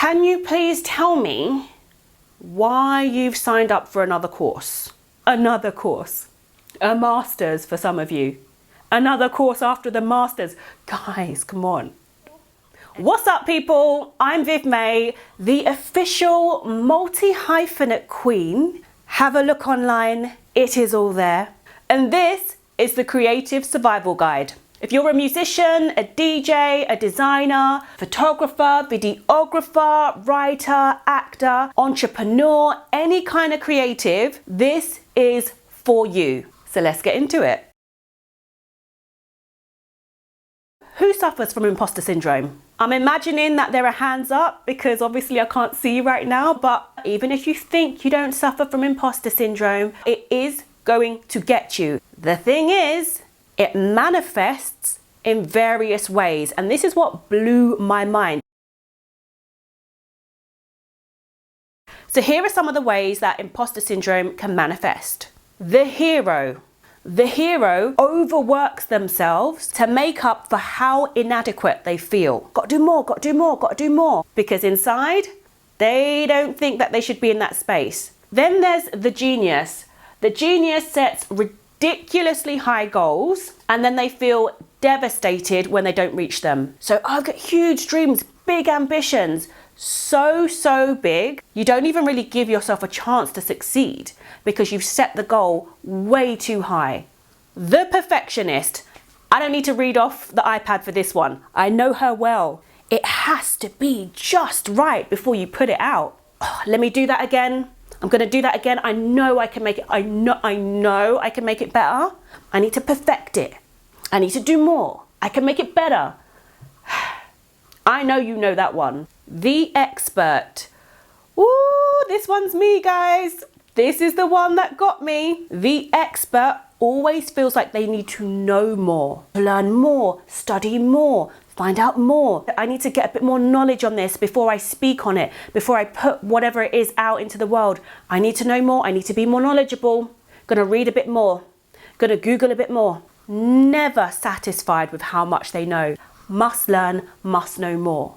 Can you please tell me why you've signed up for another course? Another course. A master's for some of you. Another course after the master's. Guys, come on. What's up, people? I'm Viv May, the official multi-hyphenate queen. Have a look online. It is all there. And this is the Creative Survival Guide. If you're a musician, a DJ, a designer, photographer, videographer, writer, actor, entrepreneur, any kind of creative, this is for you. So let's get into it. Who suffers from imposter syndrome? I'm imagining that there are hands up because obviously I can't see you right now, but even if you think you don't suffer from imposter syndrome, it is going to get you. The thing is, it manifests in various ways, and this is what blew my mind. So here are some of the ways that imposter syndrome can manifest. The hero. The hero overworks themselves to make up for how inadequate they feel. Got to do more, got to do more, got to do more. Because inside, they don't think that they should be in that space. Then there's the genius. The genius sets ridiculously high goals and then they feel devastated when they don't reach them. So I've got huge dreams, big ambitions, so big, you don't even really give yourself a chance to succeed because you've set the goal way too high. The perfectionist. I don't need to read off the iPad for this one. I know her well. It has to be just right before you put it out. Oh, let me do that again. I'm going to do that again. I know I can make it. I know I can make it better. I need to perfect it. I need to do more. I can make it better. I know you know that one. The expert. Ooh, this one's me, guys. This is the one that got me. The expert always feels like they need to know more, learn more, study more, find out more. I need to get a bit more knowledge on this before I speak on it, before I put whatever it is out into the world. I need to know more. I need to be more knowledgeable. Gonna read a bit more. Gonna Google a bit more. Never satisfied with how much they know. Must learn, must know more.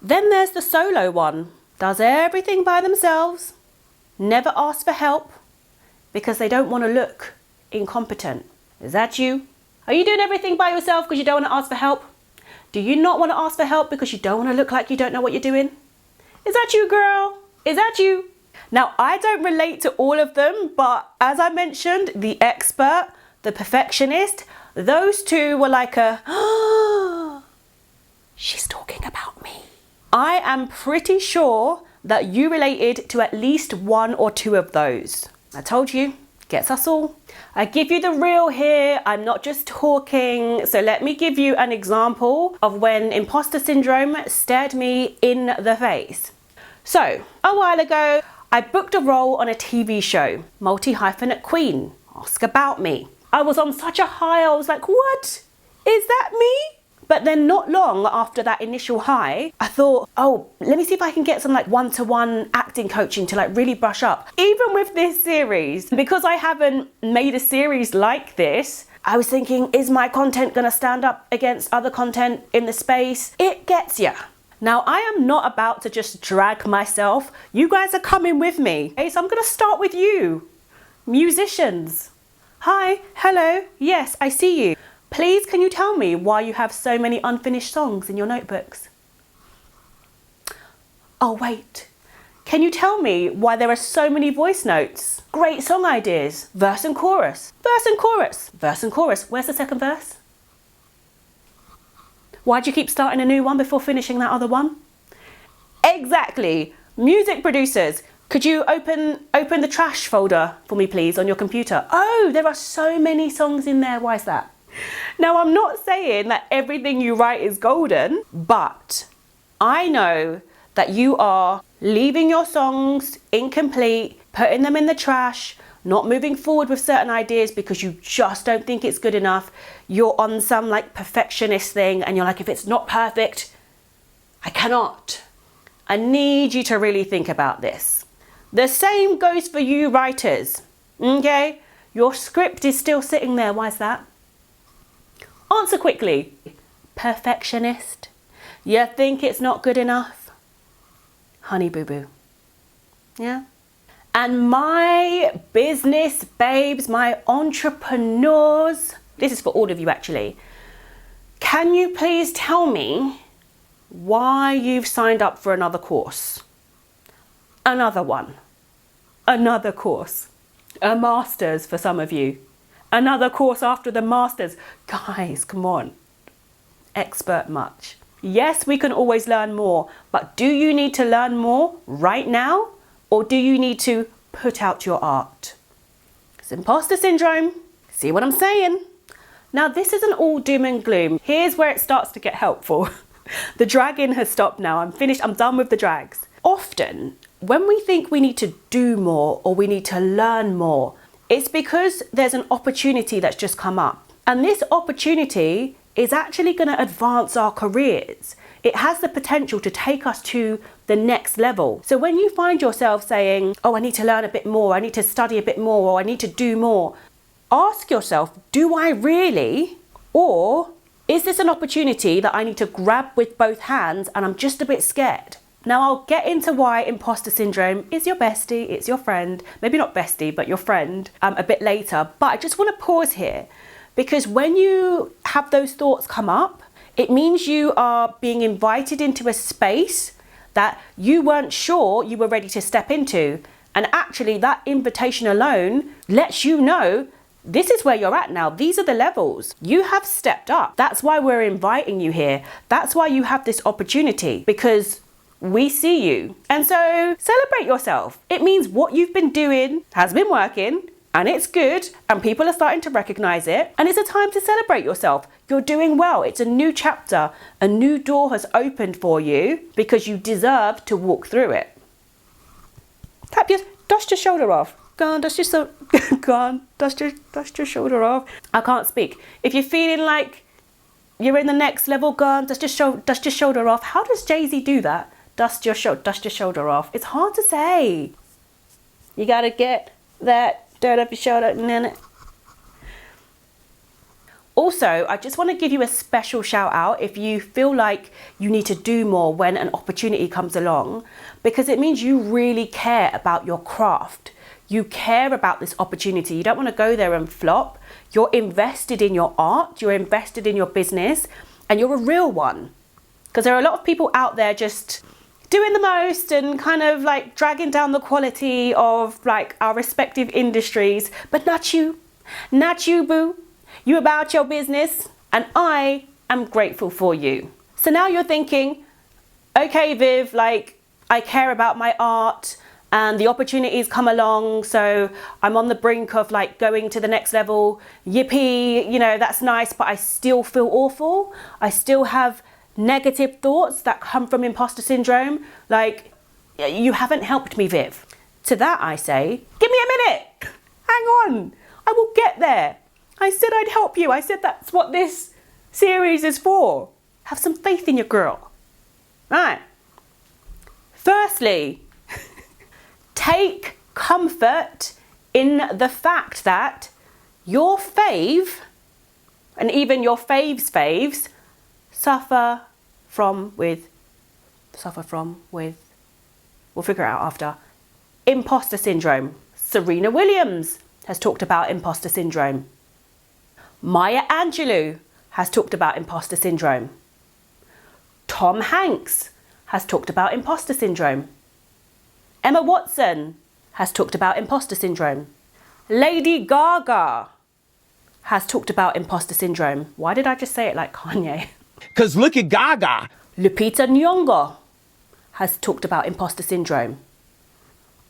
Then there's the solo one. Does everything by themselves. Never ask for help because they don't want to look incompetent. Is that you? Are you doing everything by yourself because you don't want to ask for help? Do you not want to ask for help because you don't want to look like you don't know what you're doing? Is that you, girl? Is that you? Now, I don't relate to all of them, but as I mentioned, the expert, the perfectionist, those two were like she's talking about me. I am pretty sure that you related to at least one or two of those. I told you, gets us all. I give you the real here. I'm not just talking. So let me give you an example of when imposter syndrome stared me in the face. So a while ago, I booked a role on a TV show, multi-hyphenate queen. Ask about me. I was on such a high, I was like, what? Is that me? But then not long after that initial high, I thought, oh, let me see if I can get some like one-to-one acting coaching to like really brush up. Even with this series, because I haven't made a series like this, I was thinking, is my content gonna stand up against other content in the space? It gets ya. Now, I am not about to just drag myself. You guys are coming with me. Okay, so I'm gonna start with you, musicians. Hi, hello, yes, I see you. Please, can you tell me why you have so many unfinished songs in your notebooks? Oh, wait. Can you tell me why there are so many voice notes? Great song ideas. Verse and chorus. Verse and chorus. Verse and chorus. Where's the second verse? Why'd you keep starting a new one before finishing that other one? Exactly. Music producers. Could you open the trash folder for me, please, on your computer? Oh, there are so many songs in there. Why is that? Now, I'm not saying that everything you write is golden, but I know that you are leaving your songs incomplete, putting them in the trash, not moving forward with certain ideas because you just don't think it's good enough. You're on some like perfectionist thing and you're like, if it's not perfect, I cannot. I need you to really think about this. The same goes for you writers, okay? Your script is still sitting there. Why is that? Answer quickly. Perfectionist. You think it's not good enough? honey boo boo. Yeah. And my business babes, my entrepreneurs, this is for all of you actually. Can you please tell me why you've signed up for another course? Another one. Another course. A master's for some of you. Another course after the master's. Guys, come on. Expert much. Yes, we can always learn more, but do you need to learn more right now? Or do you need to put out your art? It's imposter syndrome. See what I'm saying? Now, this isn't all doom and gloom. Here's where it starts to get helpful. The dragging has stopped now. I'm finished. I'm done with the drags. Often, when we think we need to do more or we need to learn more, it's because there's an opportunity that's just come up. And this opportunity is actually going to advance our careers. It has the potential to take us to the next level. So when you find yourself saying, oh, I need to learn a bit more, I need to study a bit more, or I need to do more, ask yourself, do I really? Or is this an opportunity that I need to grab with both hands and I'm just a bit scared? Now, I'll get into why imposter syndrome is your bestie, it's your friend, maybe not bestie, but your friend a bit later. But I just want to pause here because when you have those thoughts come up, it means you are being invited into a space that you weren't sure you were ready to step into. And actually that invitation alone lets you know this is where you're at now. These are the levels. You have stepped up. That's why we're inviting you here. That's why you have this opportunity, because we see you. And so celebrate yourself. It means what you've been doing has been working and it's good and people are starting to recognize it. And it's a time to celebrate yourself. You're doing well. It's a new chapter. A new door has opened for you because you deserve to walk through it. Dust your shoulder off. Go on, dust your shoulder off. I can't speak. If you're feeling like you're in the next level, go on, dust your shoulder off. How does Jay-Z do that? Dust your shoulder off. It's hard to say. You gotta get that dirt up your shoulder. Also, I just want to give you a special shout out if you feel like you need to do more when an opportunity comes along, because it means you really care about your craft. You care about this opportunity. You don't want to go there and flop. You're invested in your art, you're invested in your business, and you're a real one. Because there are a lot of people out there just doing the most and kind of like dragging down the quality of like our respective industries, but not you, boo. You about your business, and I am grateful for you. So now you're thinking, okay, Viv, like I care about my art and the opportunities come along, so I'm on the brink of like going to the next level. Yippee, you know, that's nice, but I still feel awful. I still have negative thoughts that come from imposter syndrome. Like, you haven't helped me, Viv. To that I say, give me a minute. Hang on, I will get there. I said I'd help you. I said that's what this series is for. Have some faith in your girl. Right. Firstly, take comfort in the fact that your fave, and even your faves, suffer from, we'll figure it out after, imposter syndrome. Serena Williams has talked about imposter syndrome. Maya Angelou has talked about imposter syndrome. Tom Hanks has talked about imposter syndrome. Emma Watson has talked about imposter syndrome. Lady Gaga has talked about imposter syndrome. Why did I just say it like Kanye? Because look at Gaga. Lupita Nyong'o has talked about imposter syndrome.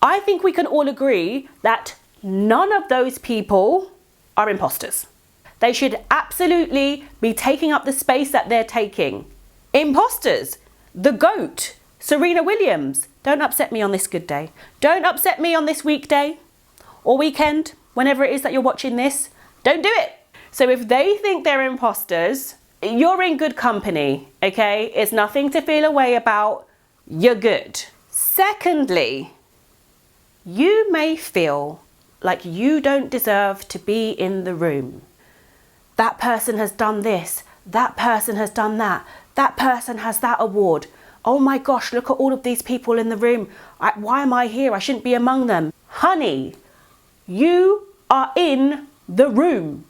I think we can all agree that none of those people are imposters. They should absolutely be taking up the space that they're taking. Imposters, the GOAT, Serena Williams. Don't upset me on this good day. Don't upset me on this weekday or weekend, whenever it is that you're watching this. Don't do it. So if they think they're imposters, you're in good company, okay? It's nothing to feel away about. You're good. Secondly, you may feel like you don't deserve to be in the room. That person has done this. That person has done that. That person has that award. Oh my gosh, look at all of these people in the room. Why am I here? I shouldn't be among them. Honey, you are in the room.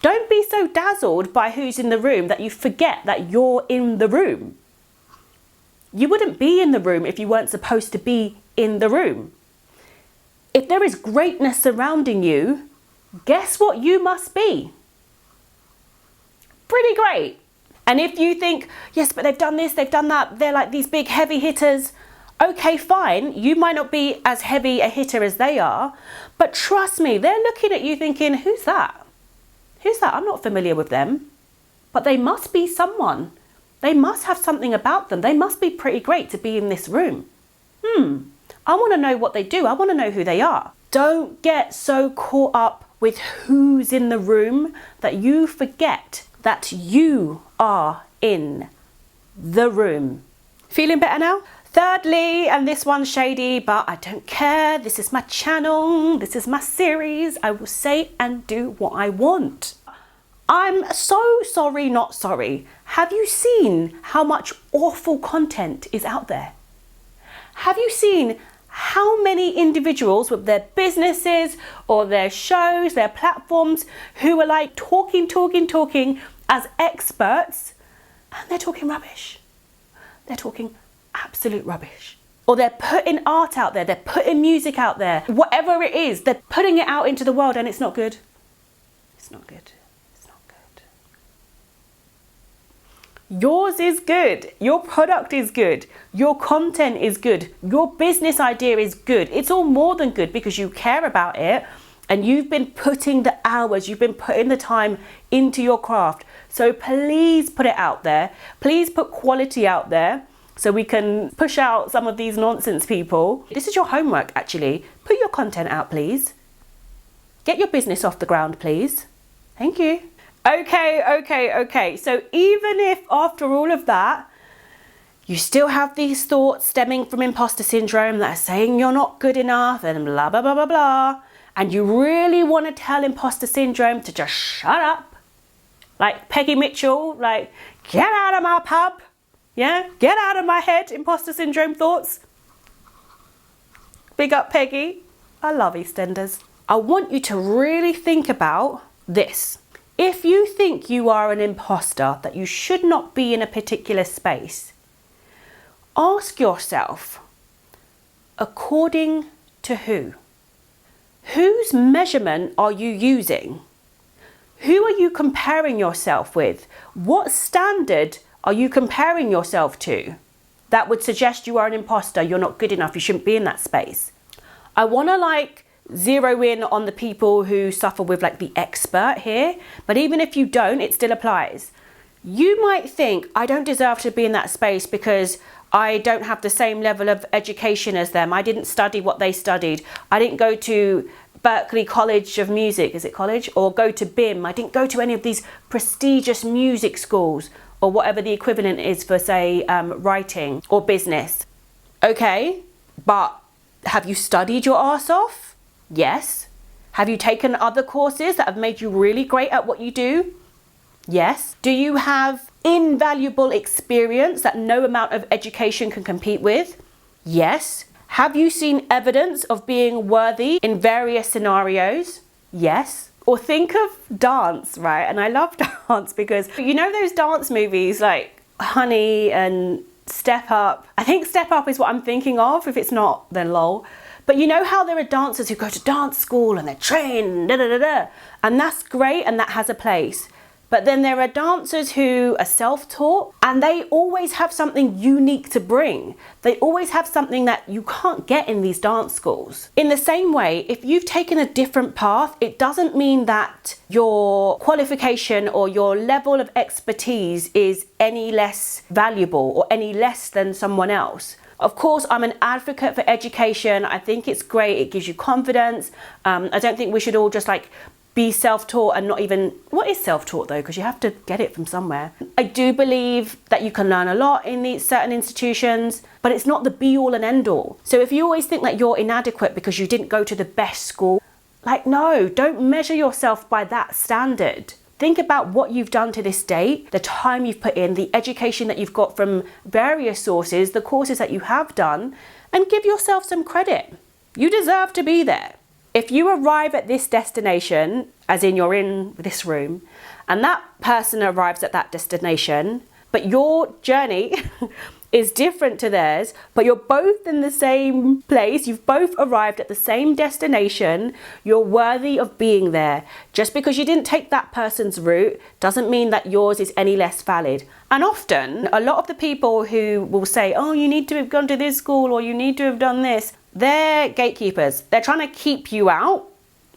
Don't be so dazzled by who's in the room that you forget that you're in the room. You wouldn't be in the room if you weren't supposed to be in the room. If there is greatness surrounding you, guess what you must be? Pretty great. And if you think, yes, but they've done this, they've done that, they're like these big heavy hitters. Okay, fine. You might not be as heavy a hitter as they are, but trust me, they're looking at you thinking, who's that? Who's that? I'm not familiar with them, but they must be someone. They must have something about them. They must be pretty great to be in this room. I want to know what they do. I want to know who they are. Don't get so caught up with who's in the room that you forget that you are in the room. Feeling better now? Thirdly, and this one's shady, but I don't care. This is my channel. This is my series. I will say and do what I want. I'm so sorry, not sorry. Have you seen how much awful content is out there? Have you seen how many individuals with their businesses or their shows, their platforms, who are like talking as experts, and they're talking rubbish. They're talking absolute rubbish. Or they're putting art out there, they're putting music out there, whatever it is, they're putting it out into the world and it's not good. It's not good. It's not good. Yours is good. Your product is good. Your content is good. Your business idea is good. It's all more than good because you care about it and you've been putting the hours, you've been putting the time into your craft. So please put it out there. Please put quality out there so we can push out some of these nonsense people. This is your homework, actually. Put your content out, please. Get your business off the ground, please. Thank you. Okay. So even if after all of that, you still have these thoughts stemming from imposter syndrome that are saying you're not good enough and blah, blah, blah, blah, blah, and you really want to tell imposter syndrome to just shut up, like Peggy Mitchell, like, get out of my pub. Yeah, get out of my head, imposter syndrome thoughts. Big up, Peggy. I love EastEnders. I want you to really think about this. If you think you are an imposter, that you should not be in a particular space, ask yourself, according to who? Whose measurement are you using? Who are you comparing yourself with? What standard are you comparing yourself to? That would suggest you are an imposter, you're not good enough, you shouldn't be in that space. I want to zero in on the people who suffer with the expert here, but even if you don't, it still applies. You might think, I don't deserve to be in that space because I don't have the same level of education as them. I didn't study what they studied. I didn't go to Berklee College of Music, is it college? Or go to BIM. I didn't go to any of these prestigious music schools or whatever the equivalent is for, say, writing or business. Okay, but have you studied your arse off? Yes. Have you taken other courses that have made you really great at what you do? Yes. Do you have invaluable experience that no amount of education can compete with? Yes. Have you seen evidence of being worthy in various scenarios? Yes. Or think of dance, right? And I love dance because you know those dance movies like Honey and Step Up? I think Step Up is what I'm thinking of. If it's not, then lol. But you know how there are dancers who go to dance school and they're trained, and that's great and that has a place. But then there are dancers who are self-taught and they always have something unique to bring. They always have something that you can't get in these dance schools. In the same way, if you've taken a different path, it doesn't mean that your qualification or your level of expertise is any less valuable or any less than someone else. Of course, I'm an advocate for education. I think it's great. It gives you confidence. I don't think we should all just be self-taught and not even... What is self-taught though? Because you have to get it from somewhere. I do believe that you can learn a lot in these certain institutions, but it's not the be-all and end-all. So if you always think that you're inadequate because you didn't go to the best school, no, don't measure yourself by that standard. Think about what you've done to this date, the time you've put in, the education that you've got from various sources, the courses that you have done, and give yourself some credit. You deserve to be there. If you arrive at this destination, as in you're in this room, and that person arrives at that destination, but your journey is different to theirs, but you're both in the same place, you've both arrived at the same destination, you're worthy of being there. Just because you didn't take that person's route doesn't mean that yours is any less valid. And often, a lot of the people who will say, oh, you need to have gone to this school or you need to have done this, they're gatekeepers. They're trying to keep you out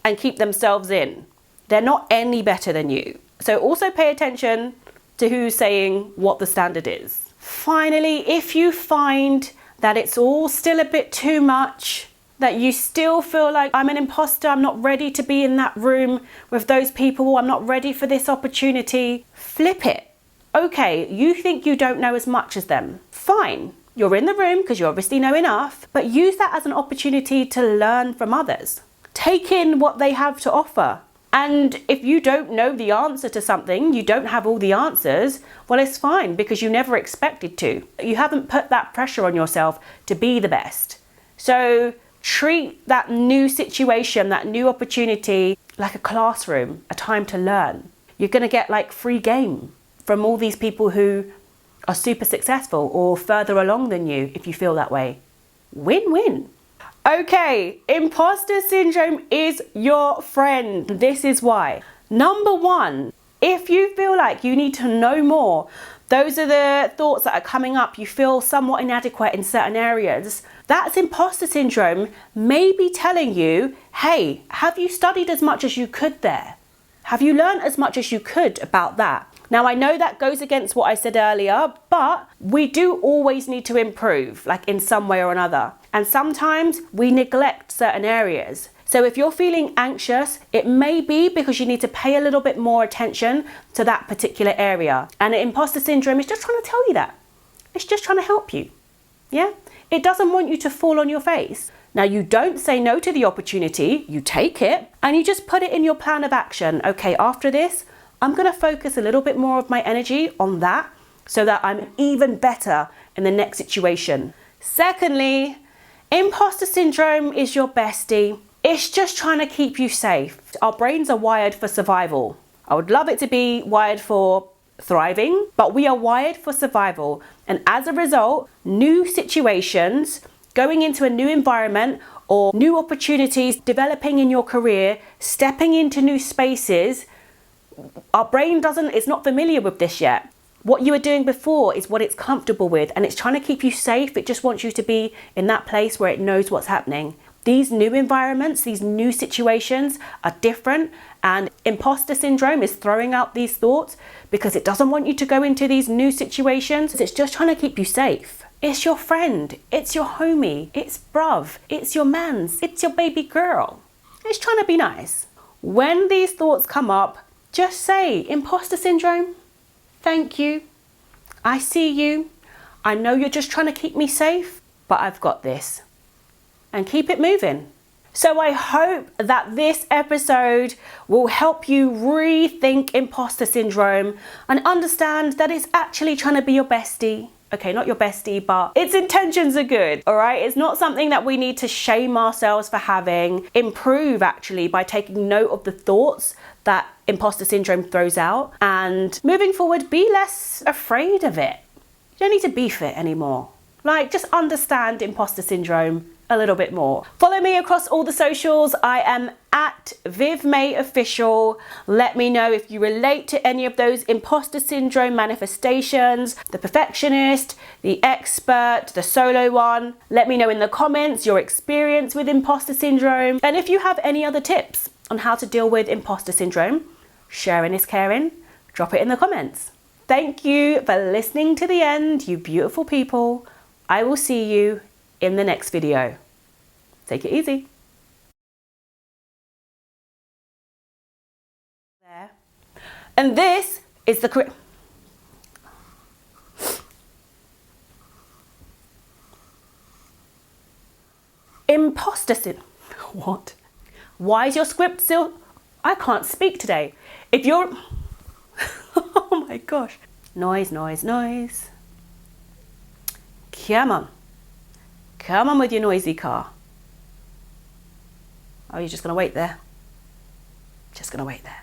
and keep themselves in. They're not any better than you. So also pay attention to who's saying what the standard is. Finally, if you find that it's all still a bit too much, that you still feel like I'm an imposter, I'm not ready to be in that room with those people, I'm not ready for this opportunity, flip it. Okay, you think you don't know as much as them. Fine, you're in the room because you obviously know enough, but use that as an opportunity to learn from others. Take in what they have to offer. And if you don't know the answer to something, you don't have all the answers, well, it's fine because you never expected to. You haven't put that pressure on yourself to be the best. So treat that new situation, that new opportunity like a classroom, a time to learn. You're going to get like free game from all these people who are super successful or further along than you if you feel that way. Win-win. Okay, imposter syndrome is your friend. This is why. Number one, if you feel like you need to know more, those are the thoughts that are coming up, you feel somewhat inadequate in certain areas, that's imposter syndrome maybe telling you, hey, have you studied as much as you could there? Have you learned as much as you could about that? Now, I know that goes against what I said earlier, but we do always need to improve, like in some way or another. And sometimes we neglect certain areas. So if you're feeling anxious, it may be because you need to pay a little bit more attention to that particular area. And imposter syndrome is just trying to tell you that. It's just trying to help you. Yeah? It doesn't want you to fall on your face. Now, you don't say no to the opportunity, you take it, and you just put it in your plan of action. Okay, after this, I'm going to focus a little bit more of my energy on that so that I'm even better in the next situation. Secondly, imposter syndrome is your bestie. It's just trying to keep you safe. Our brains are wired for survival. I would love it to be wired for thriving, but we are wired for survival. And as a result, new situations, going into a new environment or new opportunities, developing in your career, stepping into new spaces, our brain it's not familiar with this yet. What you were doing before is what it's comfortable with, and it's trying to keep you safe. It just wants you to be in that place where it knows what's happening. These new environments, these new situations are different, and imposter syndrome is throwing out these thoughts because it doesn't want you to go into these new situations. It's just trying to keep you safe. It's your friend, it's your homie, it's bruv, it's your mans, it's your baby girl. It's trying to be nice. When these thoughts come up, just say, imposter syndrome, thank you. I see you. I know you're just trying to keep me safe, but I've got this. And keep it moving. So I hope that this episode will help you rethink imposter syndrome and understand that it's actually trying to be your bestie. Okay, not your bestie, but its intentions are good, all right? It's not something that we need to shame ourselves for having. Improve, actually, by taking note of the thoughts that imposter syndrome throws out. And moving forward, be less afraid of it. You don't need to beef it anymore. Like, just understand imposter syndrome a little bit more. Follow me across all the socials. I am at VivMayOfficial. Let me know if you relate to any of those imposter syndrome manifestations, the perfectionist, the expert, the solo one. Let me know in the comments your experience with imposter syndrome. And if you have any other tips on how to deal with imposter syndrome, sharing is caring. Drop it in the comments. Thank you for listening to the end, you beautiful people. I will see you in the next video. Take it easy. There. And this is the imposter syndrome. What? Why is your script still? I can't speak today. If you're my gosh. Noise, noise, noise. Come on. Come on with your noisy car. Oh, you're just going to wait there? Just going to wait there.